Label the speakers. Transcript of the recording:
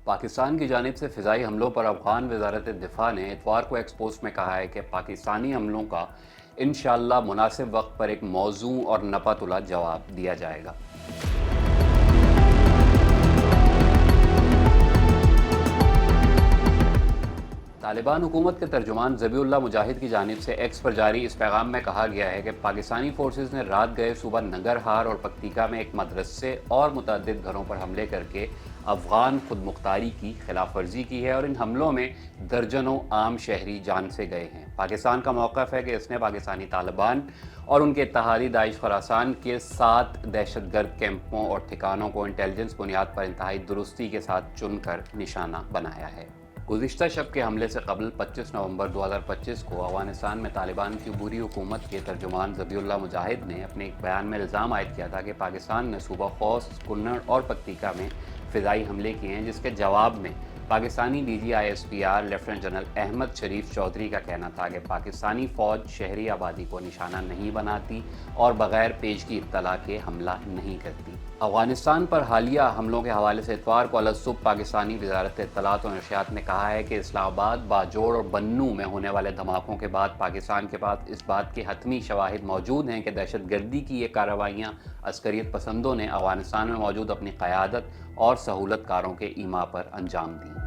Speaker 1: پاکستان کی جانب سے فضائی حملوں پر افغان وزارت دفاع نے اتوار کو ایکس پوسٹ میں کہا ہے کہ پاکستانی حملوں کا انشاءاللہ مناسب وقت پر ایک موزوں اور نپا تلا جواب دیا جائے گا۔ طالبان حکومت کے ترجمان ذبیح اللہ مجاہد کی جانب سے ایکس پر جاری اس پیغام میں کہا گیا ہے کہ پاکستانی فورسز نے رات گئے صبح ننگرہار اور پکتیکا میں ایک مدرسے اور متعدد گھروں پر حملے کر کے افغان خود مختاری کی خلاف ورزی کی ہے اور ان حملوں میں درجنوں عام شہری جان سے گئے ہیں۔ پاکستان کا موقف ہے کہ اس نے پاکستانی طالبان اور ان کے اتحادی داعش خراسان کے 7 دہشت گرد کیمپوں اور ٹھکانوں کو انٹیلیجنس بنیاد پر انتہائی درستی کے ساتھ چن کر نشانہ بنایا ہے۔ گزشتہ شب کے حملے سے قبل 25 نومبر 2025 کو افغانستان میں طالبان کی عبوری حکومت کے ترجمان ذبیح اللہ مجاہد نے اپنے ایک بیان میں الزام عائد کیا تھا کہ پاکستان نے صوبہ خوست، کنڑ اور پکتیکا میں فضائی حملے کیے ہیں، جس کے جواب میں Pakistani D G I S P R lieutenant general Ahmed Sharif Chaudhry کا کہنا تھا کہ پاکستانی فوج شہری آبادی کو نشانہ نہیں بناتی اور بغیر پیشگی اطلاع کے حملہ نہیں کرتی۔ افغانستان پر حالیہ حملوں کے حوالے سے اتوار کو الصبح پاکستانی وزارت اطلاعات و نشریات نے کہا ہے کہ اسلام آباد، باجوڑ اور بنوں میں ہونے والے دھماکوں کے بعد پاکستان کے پاس اس بات کے حتمی شواہد موجود ہیں کہ دہشت گردی کی یہ کارروائیاں عسکریت پسندوں نے افغانستان میں موجود اپنی قیادت اور سہولت کاروں کے ایما پر انجام دیں۔